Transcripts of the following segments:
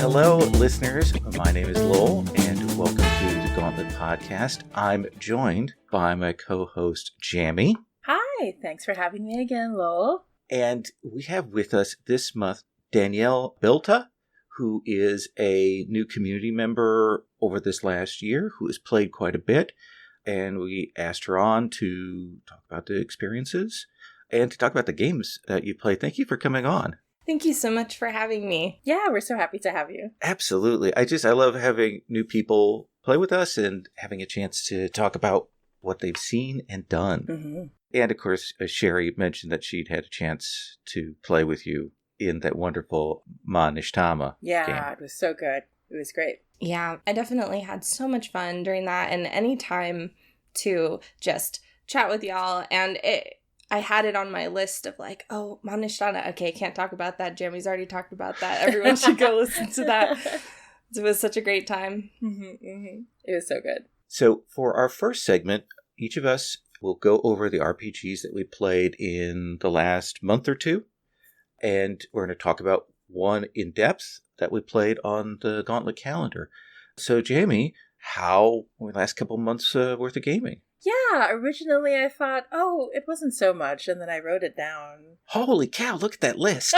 Hello, listeners. My name is Lowell, and welcome to the Gauntlet Podcast. I'm joined by my co-host, Jamie. Hi, thanks for having me again, Lowell. And we have with us this month Danielle Bilta, who is a new community member over this last year, who has played quite a bit. And we asked her on to talk about the experiences and to talk about the games that you play. Thank you for coming on. Thank you so much for having me. Yeah, we're so happy to have you. Absolutely. I love having new people play with us and having a chance to talk about what they've seen and done. Mm-hmm. And of course, Sherry mentioned that she'd had a chance to play with you in that wonderful Ma Nishtama Yeah, game. It was so good. It was great. Yeah, I definitely had so much fun during that, and any time to just chat with y'all. And I had it on my list of like, oh, Manishtana. Okay, can't talk about that. Jamie's already talked about that. Everyone should go listen to that. It was such a great time. Mm-hmm, mm-hmm. It was so good. So for our first segment, each of us will go over the RPGs that we played in the last month or two. And we're going to talk about one in depth that we played on the Gauntlet calendar. So Jamie, how were the last couple months worth of gaming? Yeah, originally I thought, oh, it wasn't so much, and then I wrote it down. Holy cow, look at that list.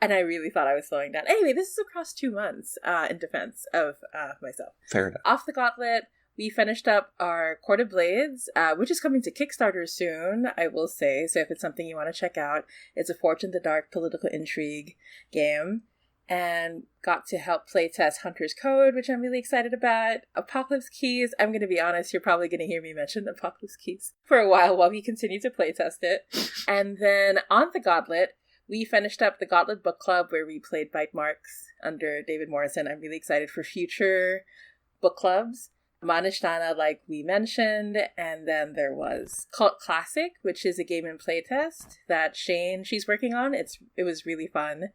And I really thought I was slowing down. Anyway, this is across 2 months in defense of myself. Fair enough. Off the Gauntlet, we finished up our Court of Blades, which is coming to Kickstarter soon, I will say. So if it's something you want to check out, it's a Forge in the Dark political intrigue game. And got to help playtest Hunter's Code, which I'm really excited about. Apocalypse Keys, I'm going to be honest, you're probably going to hear me mention Apocalypse Keys for a while we continue to playtest it. And then on the Gauntlet, we finished up the Gauntlet Book Club where we played Bite Marks under David Morrison. I'm really excited for future book clubs. Manishtana, like we mentioned, and then there was Cult Classic, which is a game in playtest that she's working on. It was really fun.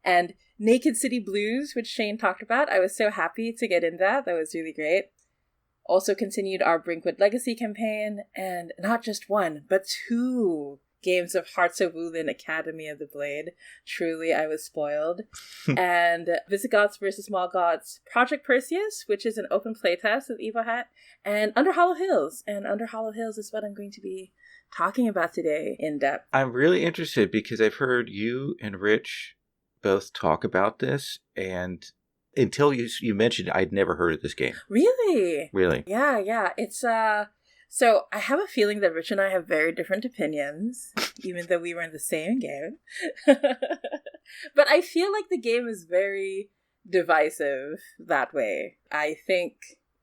And Naked City Blues, which Shane talked about. I was so happy to get in that. That was really great. Also continued our Brinkwood Legacy campaign, and not just one, but 2 games of Hearts of Wulin Academy of the Blade. Truly, I was spoiled. And Visigoths vs. Morgoths Project Perseus, which is an open playtest of Evo Hat, and Under Hollow Hills. And Under Hollow Hills is what I'm going to be talking about today in depth. I'm really interested because I've heard you and Rich both talk about this, and until you mentioned it, I'd never heard of this game. Really? Really? Yeah. It's so I have a feeling that Rich and I have very different opinions, even though we were in the same game. But I feel like the game is very divisive that way. I think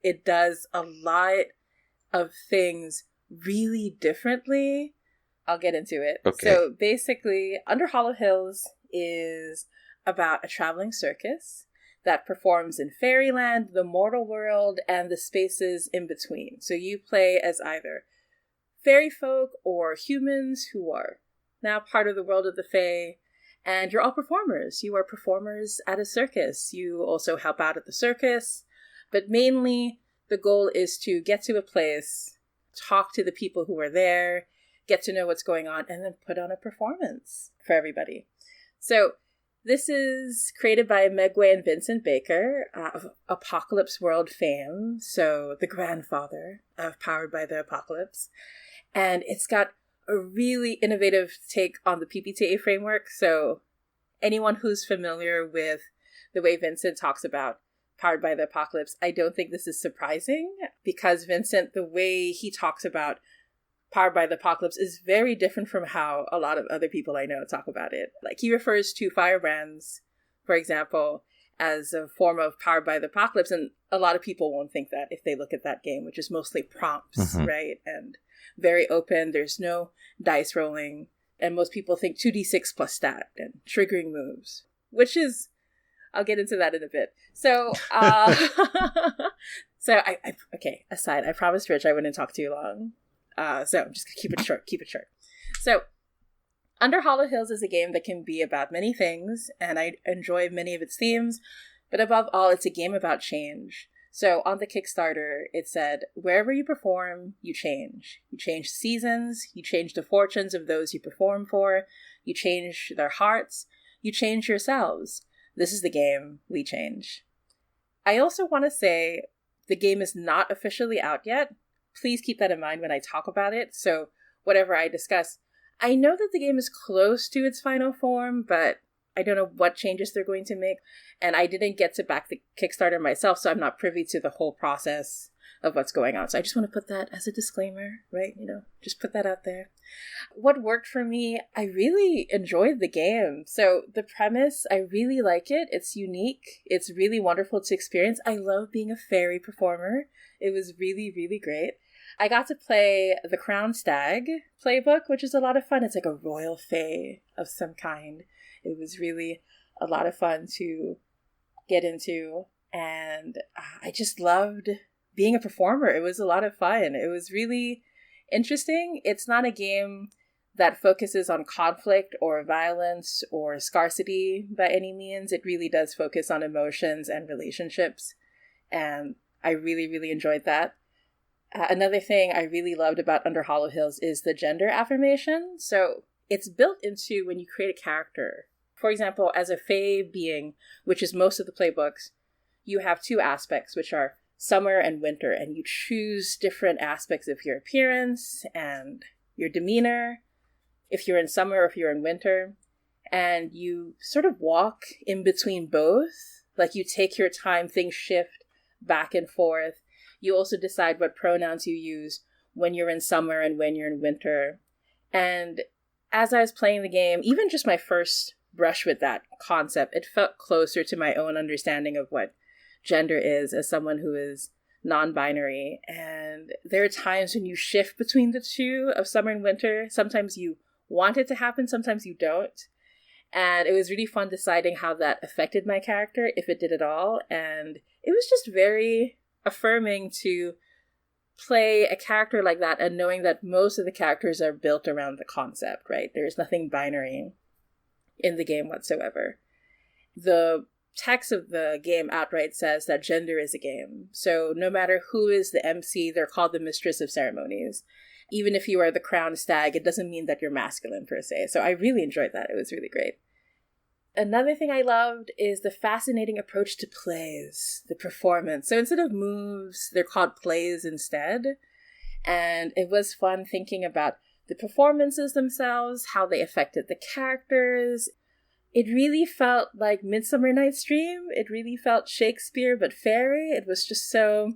it does a lot of things really differently. I'll get into it. Okay. So basically, Under Hollow Hills is about a traveling circus that performs in fairyland, the mortal world, and the spaces in between. So you play as either fairy folk or humans who are now part of the world of the fae, and you're all performers. You are performers at a circus. You also help out at the circus, but mainly the goal is to get to a place, talk to the people who are there, get to know what's going on, and then put on a performance for everybody. So this is created by Megway and Vincent Baker of Apocalypse World fame, so the grandfather of Powered by the Apocalypse. And it's got a really innovative take on the PBTA framework, so anyone who's familiar with the way Vincent talks about Powered by the Apocalypse, I don't think this is surprising, because Vincent, the way he talks about Powered by the Apocalypse is very different from how a lot of other people I know talk about it. Like, he refers to firebrands, for example, as a form of Powered by the Apocalypse, and a lot of people won't think that if they look at that game, which is mostly prompts, right? And very open, there's no dice rolling, and most people think 2d6 plus stat and triggering moves, which is, I'll get into that in a bit. So, okay, aside, I promised Rich I wouldn't talk too long. So I'm just going to keep it short. So Under Hollow Hills is a game that can be about many things, and I enjoy many of its themes, but above all, it's a game about change. So on the Kickstarter, it said, wherever you perform, you change. You change seasons, you change the fortunes of those you perform for, you change their hearts, you change yourselves. this is the game, we change. I also want to say the game is not officially out yet. Please keep that in mind when I talk about it. So whatever I discuss, I know that the game is close to its final form, but I don't know what changes they're going to make. And I didn't get to back the Kickstarter myself, so I'm not privy to the whole process of what's going on. So I just want to put that as a disclaimer, right? Just put that out there. What worked for me, I really enjoyed the game. So the premise, I really like it. It's unique. It's really wonderful to experience. I love being a fairy performer. It was really, really great. I got to play the Crown Stag playbook, which is a lot of fun. It's like a royal fae of some kind. It was really a lot of fun to get into. And I just loved being a performer. It was a lot of fun. It was really interesting. It's not a game that focuses on conflict or violence or scarcity by any means. It really does focus on emotions and relationships. And I really, really enjoyed that. Another thing I really loved about Under Hollow Hills is the gender affirmation. So it's built into when you create a character. For example, as a fae being, which is most of the playbooks, you have two aspects, which are summer and winter, and you choose different aspects of your appearance and your demeanor, if you're in summer or if you're in winter, and you sort of walk in between both. Like you take your time, things shift back and forth. You also decide what pronouns you use when you're in summer and when you're in winter. And as I was playing the game, even just my first brush with that concept, it felt closer to my own understanding of what gender is as someone who is non-binary. And there are times when you shift between the two of summer and winter. Sometimes you want it to happen, sometimes you don't. And it was really fun deciding how that affected my character, if it did at all. And it was just very affirming to play a character like that and knowing that most of the characters are built around the concept, right? There's nothing binary in the game whatsoever. The text of the game outright says that gender is a game. So no matter who is the MC, they're called the mistress of ceremonies. Even if you are the crown stag, it doesn't mean that you're masculine per se. So I really enjoyed that. It was really great. Another thing I loved is the fascinating approach to plays, the performance. So instead of moves, they're called plays instead. And it was fun thinking about the performances themselves, how they affected the characters. It really felt like Midsummer Night's Dream. It really felt Shakespeare, but fairy. It was just so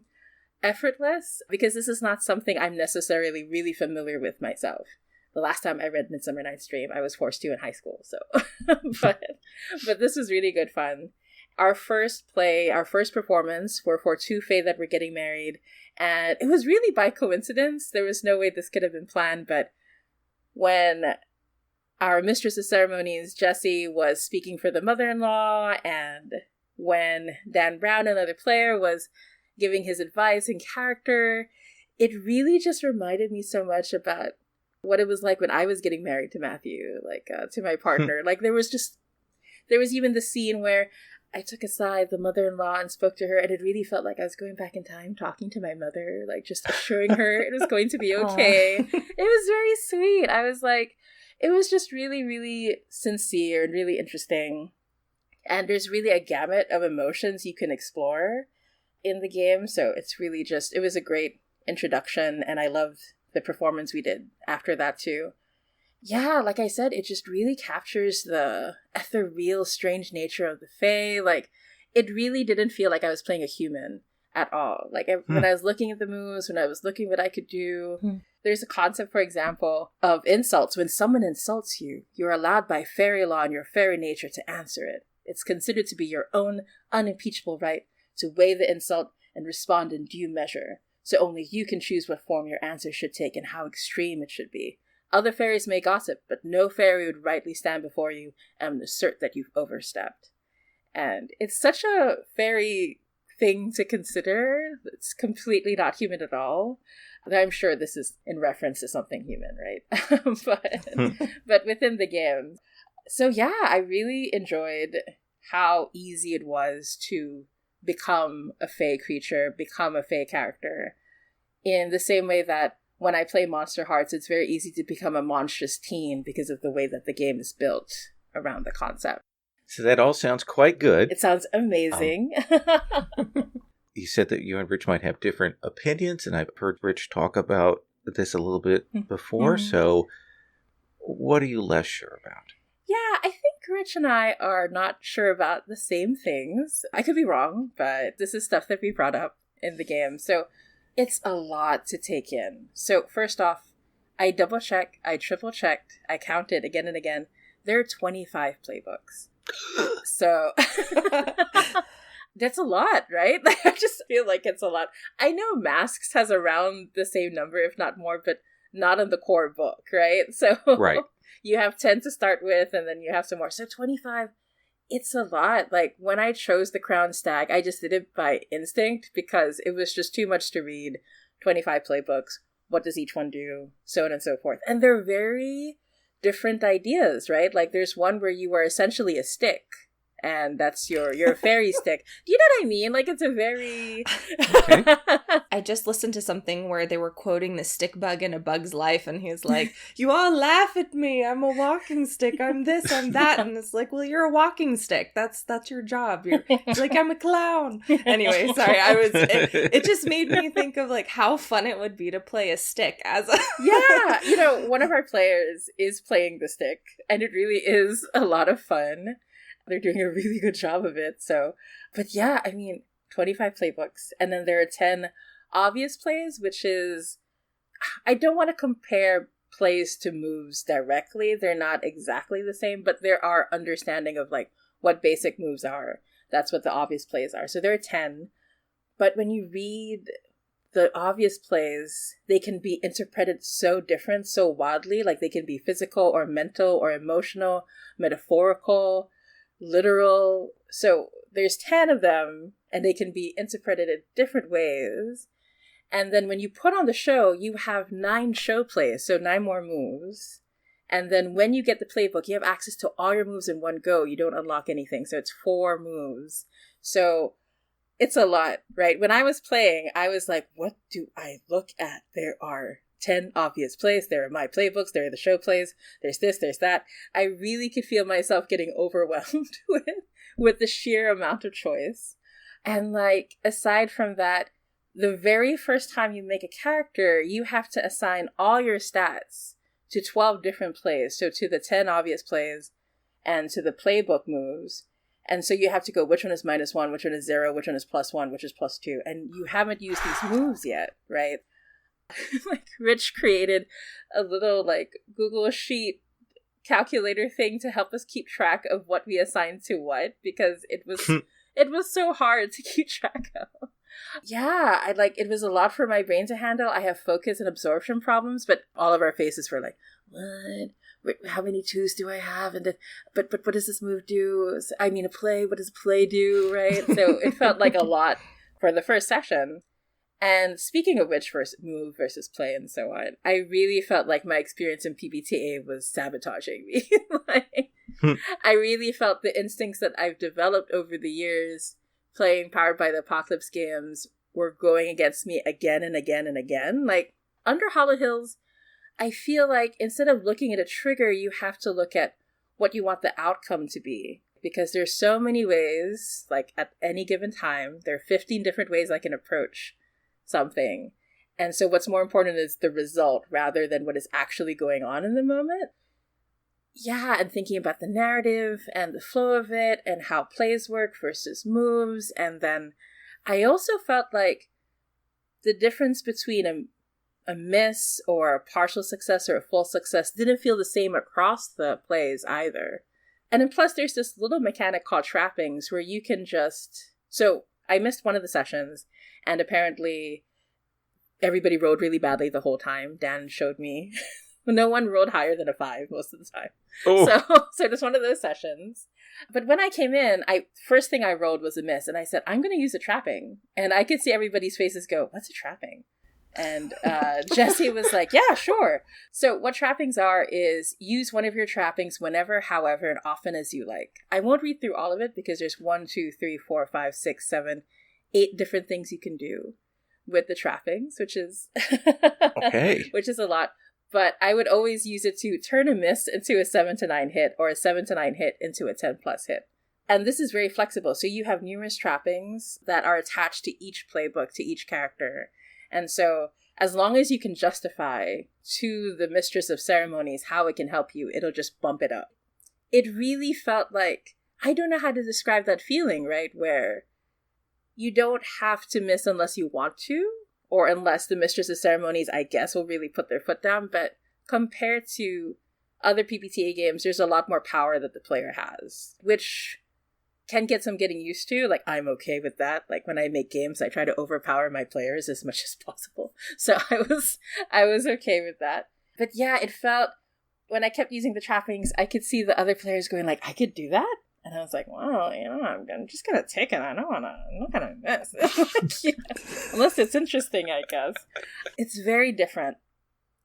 effortless, because this is not something I'm necessarily really familiar with myself. The last time I read Midsummer Night's Dream, I was forced to in high school, so. but this was really good fun. Our first performance were for two fae that were getting married, and it was really by coincidence. There was no way this could have been planned, but when our mistress of ceremonies, Jessie, was speaking for the mother-in-law, and when Dan Brown, another player, was giving his advice and character, it really just reminded me so much about what it was like when I was getting married to Matthew, to my partner. There was even the scene where I took aside the mother-in-law and spoke to her, and it really felt like I was going back in time, talking to my mother, just assuring her it was going to be okay. It was very sweet. I was it was just really, really sincere and really interesting. And there's really a gamut of emotions you can explore in the game. So it's really it was a great introduction, and I loved the performance we did after that too. Yeah, like I said, it just really captures the ethereal, strange nature of the Fae. It really didn't feel like I was playing a human at all. When I was looking at the moves, when I was looking what I could do, there's a concept, for example, of insults. When someone insults you, you're allowed by fairy law and your fairy nature to answer it. It's considered to be your own unimpeachable right to weigh the insult and respond in due measure. So only you can choose what form your answer should take and how extreme it should be. Other fairies may gossip, but no fairy would rightly stand before you and assert that you've overstepped. And it's such a fairy thing to consider. It's completely not human at all. I'm sure this is in reference to something human, right? but within the game. So yeah, I really enjoyed how easy it was to become a Fae creature, become a Fae character. In the same way that when I play Monster Hearts, it's very easy to become a monstrous teen because of the way that the game is built around the concept. So that all sounds quite good. It sounds amazing. You said that you and Rich might have different opinions, and I've heard Rich talk about this a little bit before. So what are you less sure about? Yeah, I think Rich and I are not sure about the same things. I could be wrong, but this is stuff that we brought up in the game. So it's a lot to take in. So first off, I double-checked, I triple-checked, I counted again and again. There are 25 playbooks. So that's a lot, right? I just feel like it's a lot. I know Masks has around the same number, if not more, but not in the core book, right? So Right. You have 10 to start with, and then you have some more. So 25, it's a lot. Like, when I chose the Crown Stag, I just did it by instinct because it was just too much to read. 25 playbooks. What does each one do? So on and so forth. And they're very different ideas, right? Like, there's one where you are essentially a stick, and that's your fairy stick. Do you know what I mean? Like, it's a very... Okay. I just listened to something where they were quoting the stick bug in A Bug's Life, and he was like, you all laugh at me, I'm a walking stick, I'm this, I'm that, and it's like, well, you're a walking stick, that's your job. It's like, I'm a clown. Anyway, sorry, it just made me think of like how fun it would be to play a stick as a... Yeah, one of our players is playing the stick, and it really is a lot of fun. They're doing a really good job of it. So, but yeah, I mean, 25 playbooks. And then there are 10 obvious plays, which is, I don't want to compare plays to moves directly. They're not exactly the same, but there are understanding of like what basic moves are. That's what the obvious plays are. So there are 10. But when you read the obvious plays, they can be interpreted so different, so wildly. Like they can be physical or mental or emotional, metaphorical, literal. So there's 10 of them, and they can be interpreted in different ways. And then when you put on the show, you have 9 show plays, so 9 more moves. And then when you get the playbook, you have access to all your moves in one go. You don't unlock anything, so it's 4 moves. So it's a lot, right? When I was playing, I was like, what do I look at? There are 10 obvious plays. There are my playbooks. There are the show plays. There's this, there's that. I really could feel myself getting overwhelmed with the sheer amount of choice. And like, aside from that, the very first time you make a character, you have to assign all your stats to 12 different plays. So to the 10 obvious plays and to the playbook moves. And so you have to go, which one is -1, which one is 0, which one is +1, which is +2. And you haven't used these moves yet, right? Like Rich created a little like Google Sheet calculator thing to help us keep track of what we assigned to what, because it was so hard to keep track of. Yeah, it was a lot for my brain to handle. I have focus and absorption problems, but all of our faces were like, what? How many 2s do I have? And but what does this move do? I mean, a play, what does a play do, right? So it felt like a lot for the first session. And speaking of which, move versus play and so on, I really felt like my experience in PBTA was sabotaging me. I really felt the instincts that I've developed over the years playing Powered by the Apocalypse games were going against me again and again and again. Like, under Hollow Hills, I feel like instead of looking at a trigger, you have to look at what you want the outcome to be. Because there's so many ways, like at any given time, there are 15 different ways I can approach something. And so what's more important is the result rather than what is actually going on in the moment. Yeah, and thinking about the narrative and the flow of it and how plays work versus moves. And then I also felt like the difference between a miss or a partial success or a full success didn't feel the same across the plays either. And then plus there's this little mechanic called trappings where you can just... So I missed one of the sessions, and apparently everybody rolled really badly the whole time. Dan showed me. No one rolled higher than a 5 most of the time. Oh. So it was one of those sessions. But when I came in, first thing I rolled was a miss, and I said, I'm going to use a trapping. And I could see everybody's faces go, what's a trapping? And Jesse was like, yeah, sure. So what trappings are is use one of your trappings whenever, however, and often as you like. I won't read through all of it because there's 1, 2, 3, 4, 5, 6, 7, 8 different things you can do with the trappings, which is okay. Which is a lot. But I would always use it to turn a miss into a 7 to 9 hit or a 7 to 9 hit into a 10 plus hit. And this is very flexible. So you have numerous trappings that are attached to each playbook, to each character. And so as long as you can justify to the mistress of ceremonies how it can help you, it'll just bump it up. It really felt like, I don't know how to describe that feeling, right? Where you don't have to miss unless you want to, or unless the mistress of ceremonies, I guess, will really put their foot down. But compared to other PBTA games, there's a lot more power that the player has, which can get some getting used to. Like, I'm okay with that. Like, when I make games, I try to overpower my players as much as possible. So I was okay with that. But yeah, it felt, when I kept using the trappings, I could see the other players going like, I could do that? And I was like, well, I'm just going to take it. I'm not going to miss. Yeah. Unless it's interesting, I guess. It's very different.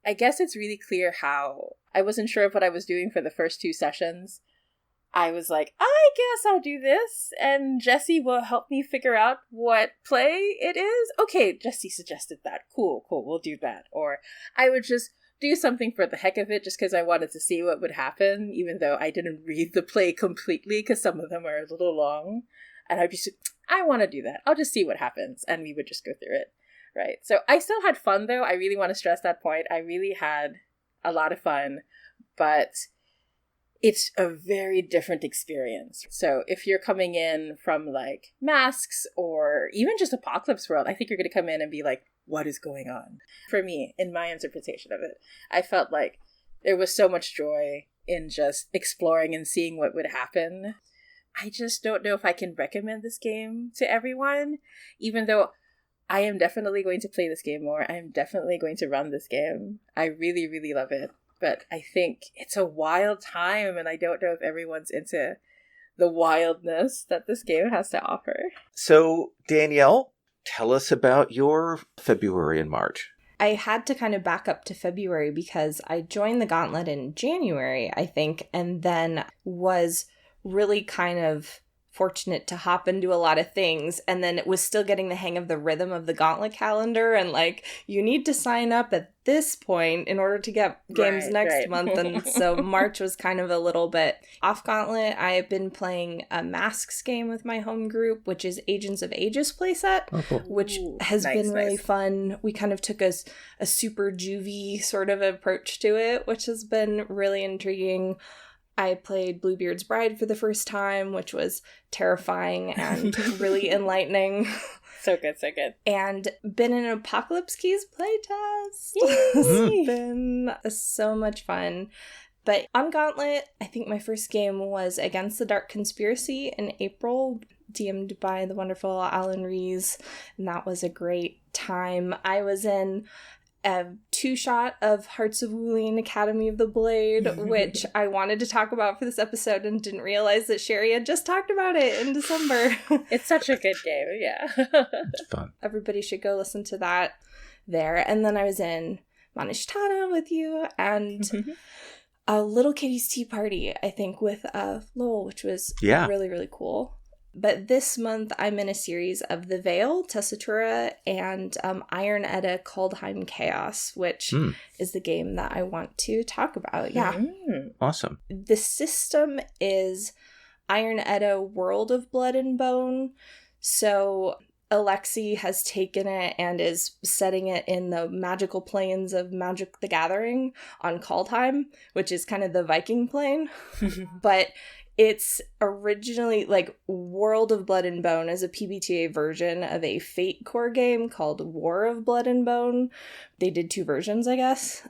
I guess it's really clear how I wasn't sure of what I was doing for the first 2 sessions. I was like, I guess I'll do this, and Jesse will help me figure out what play it is. Okay, Jesse suggested that. Cool, we'll do that. Or I would just do something for the heck of it just because I wanted to see what would happen, even though I didn't read the play completely because some of them are a little long. And I'd be like, I want to do that. I'll just see what happens. And we would just go through it. Right. So I still had fun, though. I really want to stress that point. I really had a lot of fun, but it's a very different experience. So if you're coming in from like Masks or even just Apocalypse World, I think you're going to come in and be like, what is going on? For me, in my interpretation of it, I felt like there was so much joy in just exploring and seeing what would happen. I just don't know if I can recommend this game to everyone, even though I am definitely going to play this game more. I am definitely going to run this game. I really, really love it. But I think it's a wild time, and I don't know if everyone's into the wildness that this game has to offer. So, Danielle, tell us about your February and March. I had to kind of back up to February because I joined the Gauntlet in January, I think, and then was really kind of fortunate to hop into a lot of things, and then it was still getting the hang of the rhythm of the Gauntlet calendar, and like, you need to sign up at this point in order to get games next month. And so March was kind of a little bit off Gauntlet. I have been playing a Masks game with my home group, which is Agents of Aegis playset, which has been really fun. We kind of took a super juvie sort of approach to it, which has been really intriguing. I played Bluebeard's Bride for the first time, which was terrifying and really enlightening. So good. And been in an Apocalypse Keys playtest. It's been so much fun. But on Gauntlet, I think my first game was Against the Dark Conspiracy in April, DM'd by the wonderful Alan Rees, and that was a great time. I was in a 2-shot of Hearts of Wooling Academy of the Blade, which I wanted to talk about for this episode and didn't realize that Sherry had just talked about it in December. It's such a good game, yeah. It's fun. Everybody should go listen to that there. And then I was in Manishtana with you and a Little Kitty's Tea Party, I think, with Lowell, which was really, really cool. But this month, I'm in a series of The Veil, Tessitura, and Iron Edda, Kaldheim Chaos, which is the game that I want to talk about. Yeah. Awesome. The system is Iron Edda, World of Blood and Bone. So Alexi has taken it and is setting it in the magical plains of Magic the Gathering on Kaldheim, which is kind of the Viking plane. But it's originally, like, World of Blood and Bone is a PBTA version of a Fate core game called War of Blood and Bone. They did 2 versions, I guess.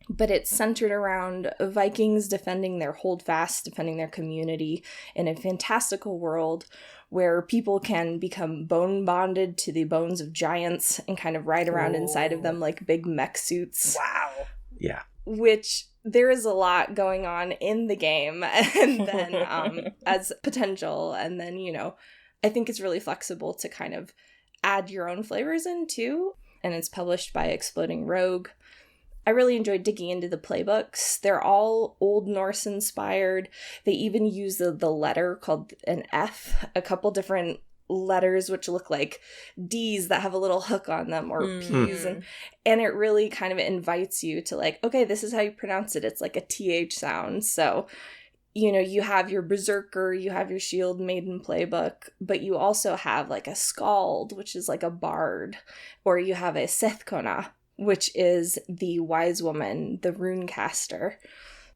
But it's centered around Vikings defending their holdfast, defending their community in a fantastical world where people can become bone bonded to the bones of giants and kind of ride around inside of them like big mech suits. Wow. Yeah. Which there is a lot going on in the game, and then as potential, and then, you know, I think it's really flexible to kind of add your own flavors in too, and it's published by Exploding Rogue. I really enjoyed digging into the playbooks. They're all Old Norse inspired. They even use the letter called an F, a couple different letters which look like D's that have a little hook on them, or P's, and it really kind of invites you to, like, okay, this is how you pronounce it. It's like a TH sound. So you have your berserker, you have your shield maiden playbook, but you also have like a skald, which is like a bard, or you have a sethkona, which is the wise woman, the rune caster.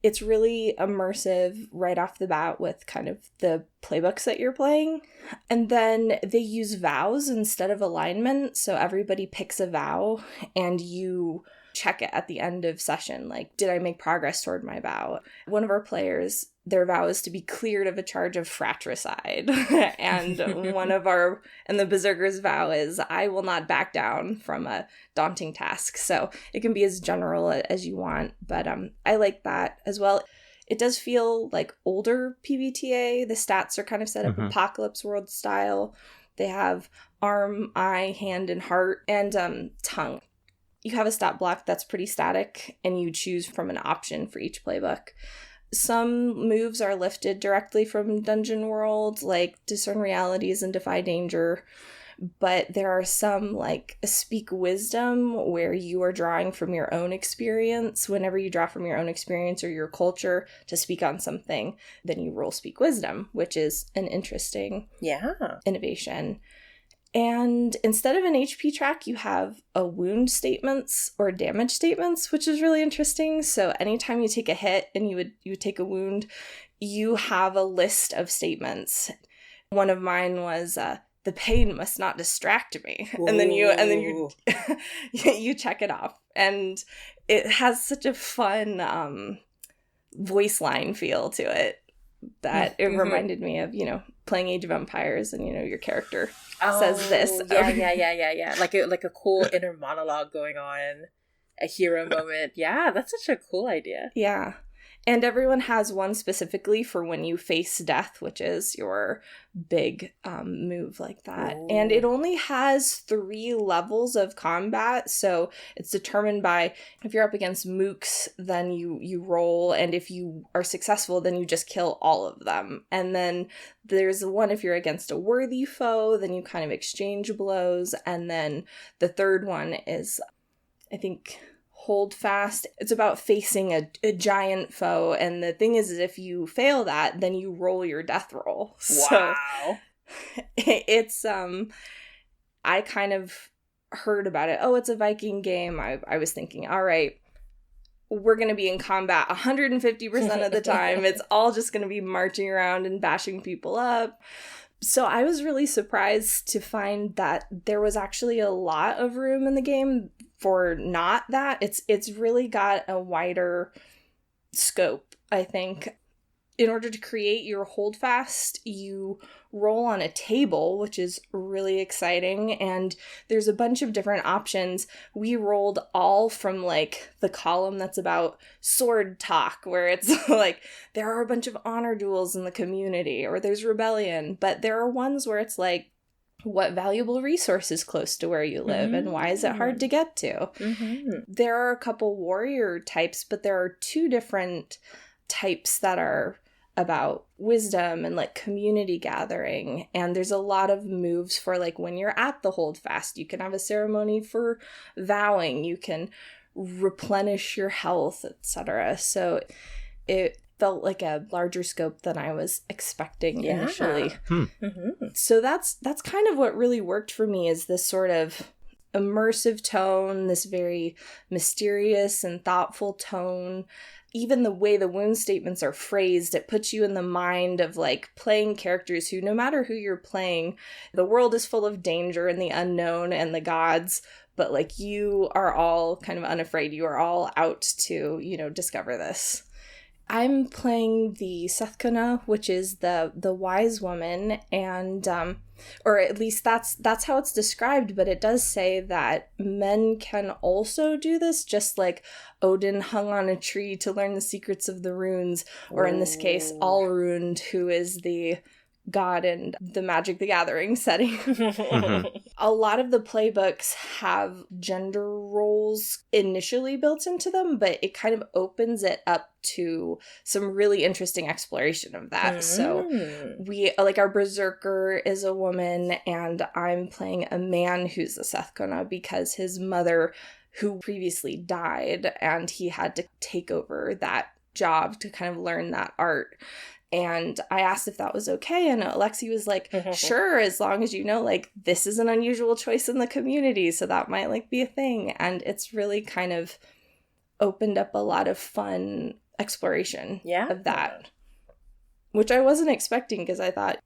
It's really immersive right off the bat with kind of the playbooks that you're playing. And then they use vows instead of alignment. So everybody picks a vow and you check it at the end of session. Like, did I make progress toward my vow? One of our players, their vow is to be cleared of a charge of fratricide. And the berserker's vow is, I will not back down from a daunting task. So it can be as general as you want, but I like that as well. It does feel like older PBTA. The stats are kind of set up Apocalypse World style. They have arm, eye, hand, and heart, and tongue. You have a stat block that's pretty static, and you choose from an option for each playbook. Some moves are lifted directly from Dungeon World, like Discern Realities and Defy Danger, but there are some, like Speak Wisdom, where you are drawing from your own experience. Whenever you draw from your own experience or your culture to speak on something, then you roll Speak Wisdom, which is an interesting innovation. And instead of an HP track, you have a wound statements or damage statements, which is really interesting. So anytime you take a hit and you would take a wound, you have a list of statements. One of mine was the pain must not distract me. Whoa. And then you you check it off. And it has such a fun voice line feel to it that it reminded me of, playing Age of Empires, and your character says this. Yeah. Like a cool inner monologue going on, a hero moment. Yeah, that's such a cool idea. Yeah. And everyone has one specifically for when you face death, which is your big move like that. Ooh. And it only has 3 levels of combat, so it's determined by if you're up against mooks, then you roll, and if you are successful, then you just kill all of them. And then there's one if you're against a worthy foe, then you kind of exchange blows, and then the third one is, I think, Hold Fast. It's about facing a giant foe, and the thing is if you fail that, then you roll your death roll. Wow. So it's I kind of heard about it. Oh, it's a Viking game. I was thinking, all right, we're going to be in combat 150% of the time. It's all just going to be marching around and bashing people up. So I was really surprised to find that there was actually a lot of room in the game for not that. It's really got a wider scope, I think. In order to create your holdfast, you roll on a table, which is really exciting, and there's a bunch of different options. We rolled all from, like, the column that's about sword talk, where it's like, there are a bunch of honor duels in the community, or there's rebellion, but there are ones where it's like, what valuable resource is close to where you live, and why is it hard to get to? There are a couple warrior types, but there are 2 different types that are about wisdom and like community gathering, and there's a lot of moves for like when you're at the holdfast. You can have a ceremony for vowing, you can replenish your health, etc. So it felt like a larger scope than I was expecting initially. So that's kind of what really worked for me, is this sort of immersive tone, this very mysterious and thoughtful tone. Even the way the wound statements are phrased, it puts you in the mind of like playing characters who, no matter who you're playing, the world is full of danger and the unknown and the gods, but like you are all kind of unafraid. You are all out to, discover this. I'm playing the Sethkona, which is the wise woman, and or at least that's how it's described, but it does say that men can also do this, just like Odin hung on a tree to learn the secrets of the runes, or in this case, Allrund, who is the god in the Magic the Gathering setting. A lot of the playbooks have gender roles initially built into them, but it kind of opens it up to some really interesting exploration of that. So we, like, our berserker is a woman, and I'm playing a man who's a Sethkona because his mother, who previously died, and he had to take over that job to kind of learn that art. And I asked if that was okay, and Alexi was like, sure, as long as you know, like, this is an unusual choice in the community, so that might, like, be a thing. And it's really kind of opened up a lot of fun exploration of that, which I wasn't expecting, because I thought,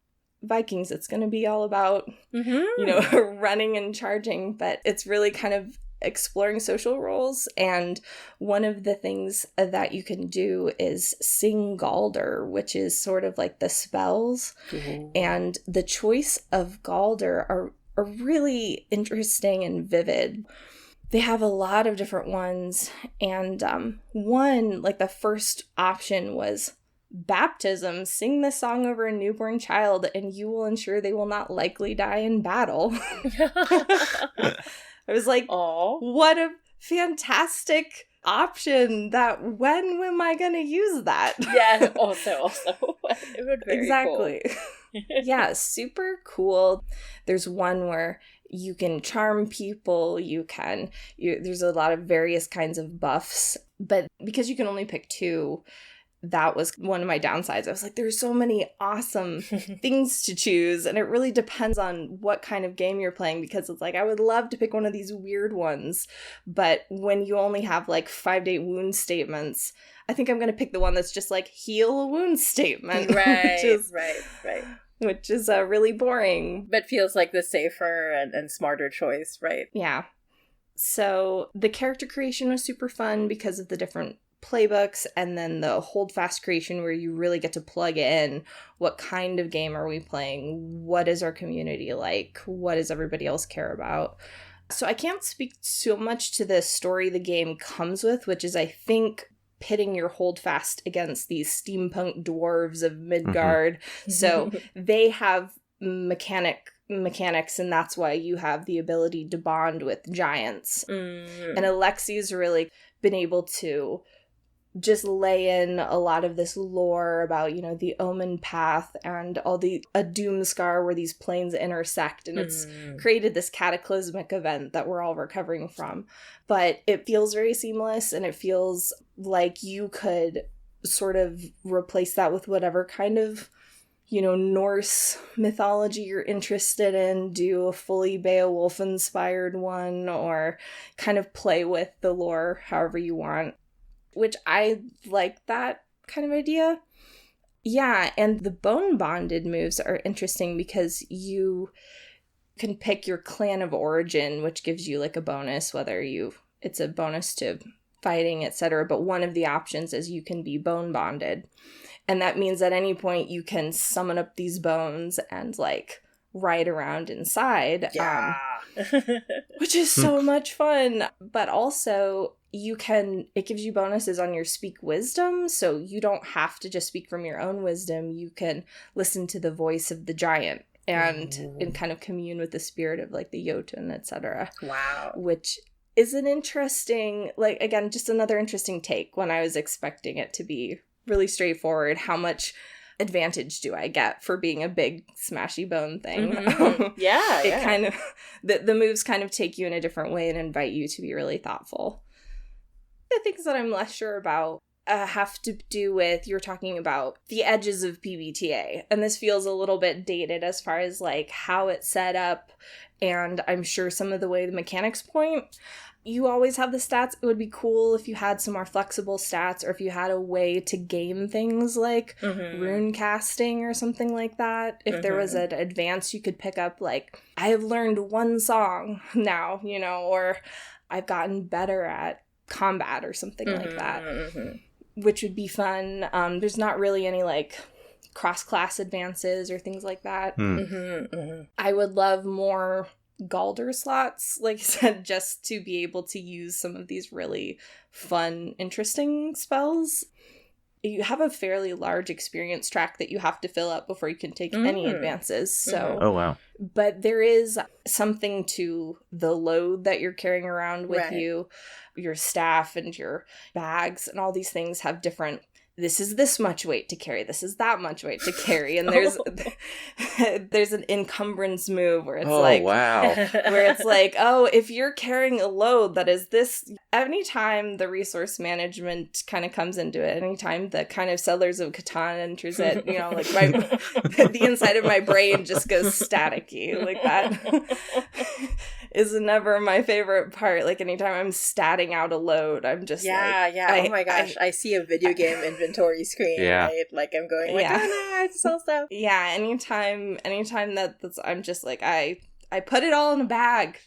Vikings, it's going to be all about, you know, running and charging, but it's really kind of exploring social roles. And one of the things that you can do is sing Galder, which is sort of like the spells. And the choice of Galder are really interesting and vivid. They have a lot of different ones. And one, like the first option was baptism. Sing this song over a newborn child and you will ensure they will not likely die in battle. I was like, what a fantastic option. That when am I going to use that? Yeah, also. It would be exactly. Cool. Yeah, super cool. There's one where you can charm people, there's a lot of various kinds of buffs, but because you can only pick 2, that was one of my downsides. I was like, there's so many awesome things to choose, and it really depends on what kind of game you're playing, because it's like, I would love to pick one of these weird ones, but when you only have like 5-day wound statements, I think I'm going to pick the one that's just like, heal a wound statement. Right, right. Which is really boring. But feels like the safer and smarter choice, right? Yeah. So the character creation was super fun because of the different playbooks, and then the hold fast creation where you really get to plug in what kind of game are we playing, what is our community like, what does everybody else care about. So I can't speak so much to the story the game comes with, which is, I think, pitting your hold fast against these steampunk dwarves of Midgard. So they have mechanics, and that's why you have the ability to bond with giants. And Alexi's really been able to just lay in a lot of this lore about, you know, the Omen Path and a Doomscar where these planes intersect, and it's created this cataclysmic event that we're all recovering from. But it feels very seamless, and it feels like you could sort of replace that with whatever kind of, you know, Norse mythology you're interested in, do a fully Beowulf-inspired one, or kind of play with the lore however you want. Which I like that kind of idea. Yeah, and the bone bonded moves are interesting because you can pick your clan of origin, which gives you like a bonus, it's a bonus to fighting, etc. But one of the options is you can be bone bonded. And that means at any point you can summon up these bones and like ride around inside. Yeah. Which is so much fun. But also it gives you bonuses on your speak wisdom, so you don't have to just speak from your own wisdom. You can listen to the voice of the giant and kind of commune with the spirit of like the Jotun, etc. Wow. Which is an interesting, like, again, just another interesting take when I was expecting it to be really straightforward. How much advantage do I get for being a big smashy bone thing? Yeah. Kind of, the moves kind of take you in a different way and invite you to be really thoughtful. The things that I'm less sure about have to do with, you're talking about the edges of PBTA, and this feels a little bit dated as far as like how it's set up, and I'm sure some of the way the mechanics point. You always have the stats. It would be cool if you had some more flexible stats, or if you had a way to game things like rune casting or something like that. If there was an advance you could pick up, like, I have learned one song now, you know, or I've gotten better at combat or something like that, which would be fun. There's not really any like cross-class advances or things like that. I would love more Galder slots, like I said, just to be able to use some of these really fun, interesting spells. You have a fairly large experience track that you have to fill up before you can take any advances. So, oh wow! But there is something to the load that you're carrying around with you. Your staff and your bags and all these things have different this is this much weight to carry, this is that much weight to carry, and there's an encumbrance move where it's where it's like, oh, if you're carrying a load that is this, anytime the resource management kind of comes into it, anytime the kind of Settlers of Catan enters it, you know, like the inside of my brain just goes staticky. Like, that is never my favorite part. Like, anytime I'm statting out a load, I'm just oh my gosh, I see a video game inventory screen, right? Like, I'm going like, oh no, I have to sell stuff. Yeah, anytime that's, I'm just like, I put it all in a bag.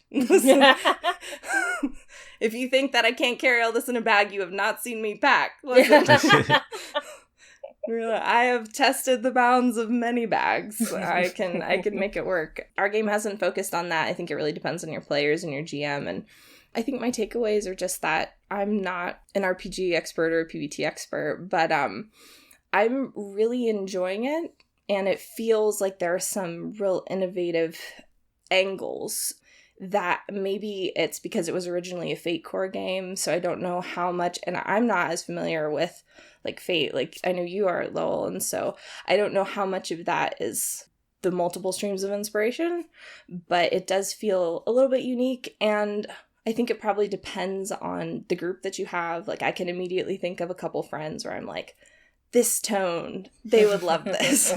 If you think that I can't carry all this in a bag, you have not seen me pack. Listen. I have tested the bounds of many bags. I can make it work. Our game hasn't focused on that. I think it really depends on your players and your GM. And I think my takeaways are just that I'm not an RPG expert or a PBT expert, but I'm really enjoying it. And it feels like there are some real innovative angles that maybe it's because it was originally a Fate core game. So I don't know how much, and I'm not as familiar with like Fate, like I know you are, Lowell, and so I don't know how much of that is the multiple streams of inspiration, but it does feel a little bit unique, and I think it probably depends on the group that you have. Like, I can immediately think of a couple friends where I'm like, this tone, they would love this.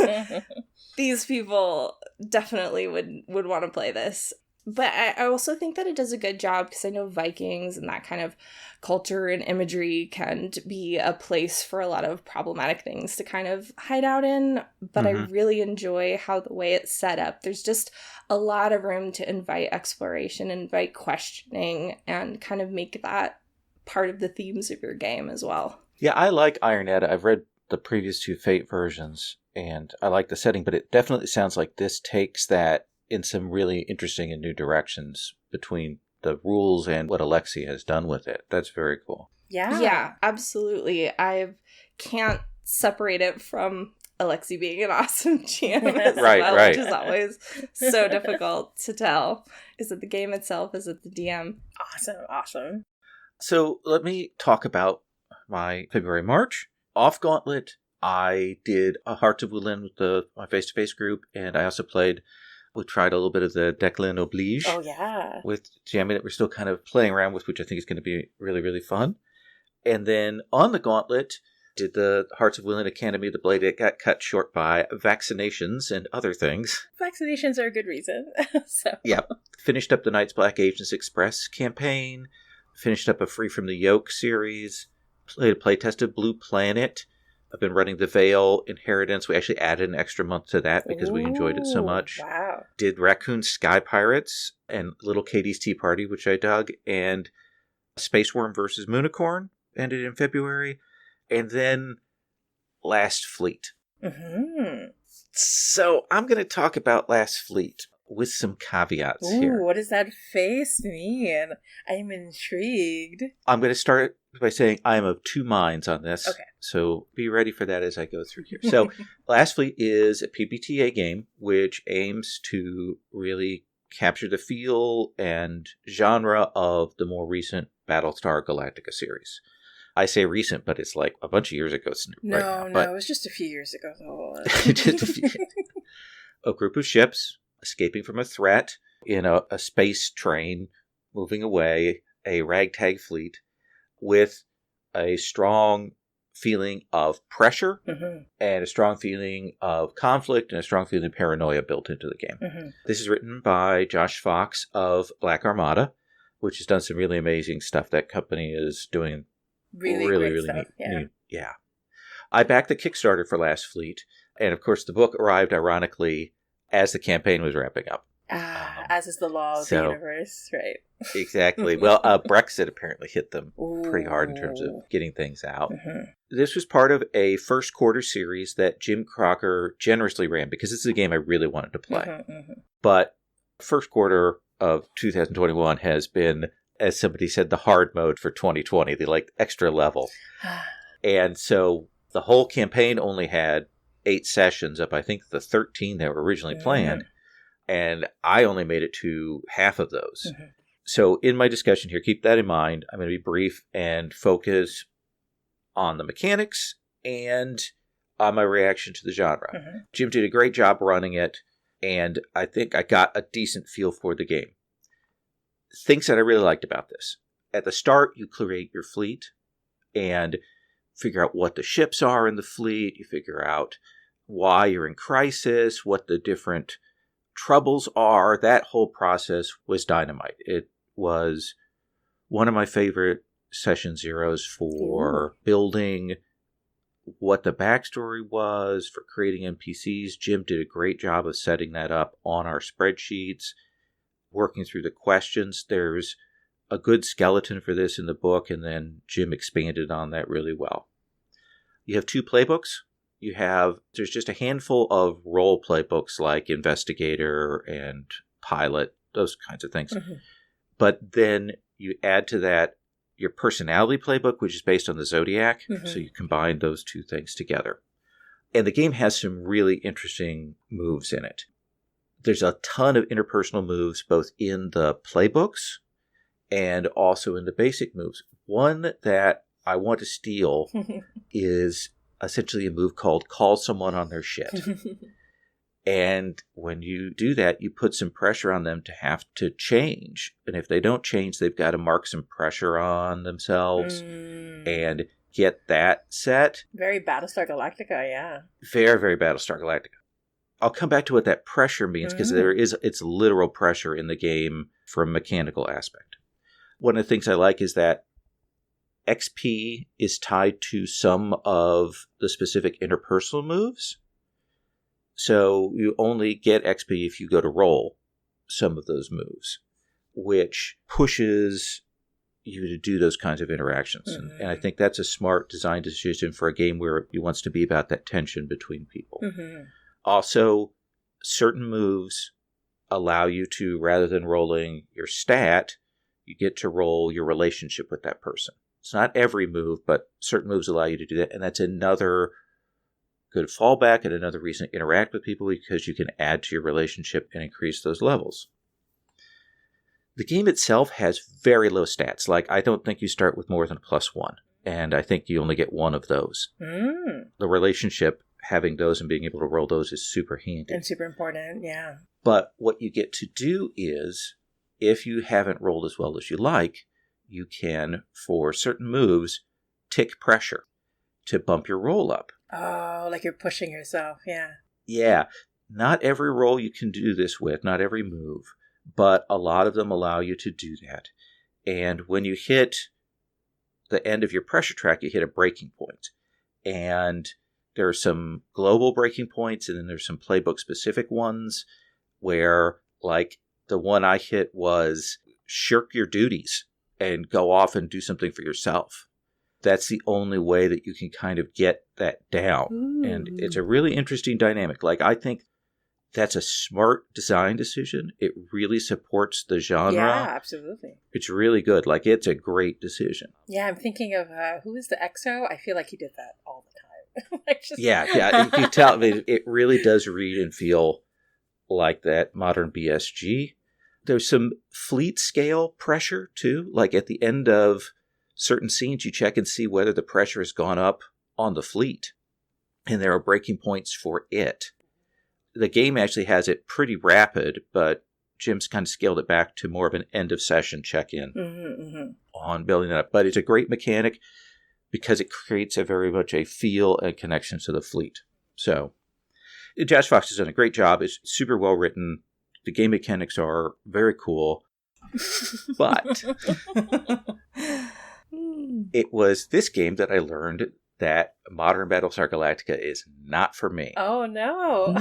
These people definitely would want to play this. But I also think that it does a good job, because I know Vikings and that kind of culture and imagery can be a place for a lot of problematic things to kind of hide out in. But I really enjoy how the way it's set up. There's just a lot of room to invite exploration, invite questioning, and kind of make that part of the themes of your game as well. Yeah, I like Iron Edda. I've read the previous two Fate versions, and I like the setting, but it definitely sounds like this takes that in some really interesting and new directions between the rules and what Alexi has done with it. That's very cool. Yeah, absolutely. I can't separate it from Alexi being an awesome GM as well, which is always so difficult to tell. Is it the game itself? Is it the DM? Awesome. So let me talk about my February-March. Off Gauntlet, I did a Hearts of Woodland with my face-to-face group, and I also we tried a little bit of the Declan Oblige. Oh, yeah. With jamming that we're still kind of playing around with, which I think is going to be really, really fun. And then on the Gauntlet, did the Hearts of Woodland Academy, the blade. It got cut short by vaccinations and other things. Vaccinations are a good reason. Yeah. Finished up the Knights Black Agents Express campaign. Finished up a Free from the Yoke series. Played a playtest of Blue Planet. I've been running the Veil Inheritance. We actually added an extra month to that because we enjoyed it so much. Wow. Did Raccoon Sky Pirates and Little Katie's Tea Party, which I dug, and Space Worm versus Moonicorn ended in February, and then Last Fleet. So I'm going to talk about Last Fleet with some caveats here. What does that face mean? I'm intrigued. I'm going to start by saying I am of two minds on this. Okay. So be ready for that as I go through here. So Last Fleet is a PBTA game which aims to really capture the feel and genre of the more recent Battlestar Galactica series. I say recent, but it's like a bunch of years ago. No, it was just a few years ago. Just a few. A group of ships escaping from a threat in a space train, moving away, a ragtag fleet, with a strong feeling of pressure and a strong feeling of conflict and a strong feeling of paranoia built into the game. This is written by Josh Fox of Black Armada, which has done some really amazing stuff. That company is doing really stuff. neat. Yeah. I backed the Kickstarter for Last Fleet, and of course the book arrived ironically as the campaign was wrapping up. As is the law of the universe, right? Exactly. Well, Brexit apparently hit them pretty hard in terms of getting things out. This was part of a first quarter series that Jim Crocker generously ran because this is a game I really wanted to play. But first quarter of 2021 has been, as somebody said, the hard mode for 2020, the extra level. And so the whole campaign only had 8 sessions up, I think, the 13 that were originally planned. And I only made it to half of those. So in my discussion here, keep that in mind. I'm going to be brief and focus on the mechanics and my reaction to the genre. Jim did a great job running it, and I think I got a decent feel for the game. Things that I really liked about this. At the start, you create your fleet and figure out what the ships are in the fleet. You figure out why you're in crisis, what the different troubles are. That whole process was dynamite. It was one of my favorite session zeros for building what the backstory was, for creating NPCs. Jim did a great job of setting that up on our spreadsheets, working through the questions. There's a good skeleton for this in the book, and then Jim expanded on that really well. You have 2 playbooks. There's just a handful of role playbooks like Investigator and Pilot, those kinds of things. But then you add to that your personality playbook, which is based on the Zodiac. So you combine those 2 things together. And the game has some really interesting moves in it. There's a ton of interpersonal moves, both in the playbooks and also in the basic moves. One that I want to steal is essentially a move called Call Someone on Their Shit. And when you do that, you put some pressure on them to have to change. And if they don't change, they've got to mark some pressure on themselves and get that set. Very Battlestar Galactica, yeah. Very, very Battlestar Galactica. I'll come back to what that pressure means, because it's literal pressure in the game for a mechanical aspect. One of the things I like is that XP is tied to some of the specific interpersonal moves. So you only get XP if you go to roll some of those moves, which pushes you to do those kinds of interactions. And I think that's a smart design decision for a game where it wants to be about that tension between people. Also, certain moves allow you to, rather than rolling your stat, you get to roll your relationship with that person. It's not every move, but certain moves allow you to do that. And that's another good fallback and another reason to interact with people, because you can add to your relationship and increase those levels. The game itself has very low stats. Like, I don't think you start with more than a +1, and I think you only get 1 of those. The relationship, having those and being able to roll those, is super handy. And super important, yeah. But what you get to do is, if you haven't rolled as well as you like, you can, for certain moves, tick pressure to bump your roll up. Oh, like you're pushing yourself, yeah. Yeah. Not every roll you can do this with, not every move, but a lot of them allow you to do that. And when you hit the end of your pressure track, you hit a breaking point. And there are some global breaking points, and then there's some playbook-specific ones where, like, the one I hit was shirk your duties and go off and do something for yourself. That's the only way that you can kind of get that down. And it's a really interesting dynamic. Like, I think that's a smart design decision. It really supports the genre. Yeah, absolutely. It's really good. Like, it's a great decision. Yeah, I'm thinking of, who is the EXO? I feel like he did that all the time. Yeah. You can tell, it really does read and feel like that modern BSG. There's some fleet scale pressure, too. Like, at the end of certain scenes, you check and see whether the pressure has gone up on the fleet, and there are breaking points for it. The game actually has it pretty rapid, but Jim's kind of scaled it back to more of an end of session check-in on building that up. But it's a great mechanic because it creates a very much a feel and connection to the fleet. So Josh Fox has done a great job. It's super well written. The game mechanics are very cool. But it was this game that I learned that modern Battlestar Galactica is not for me. Oh, no.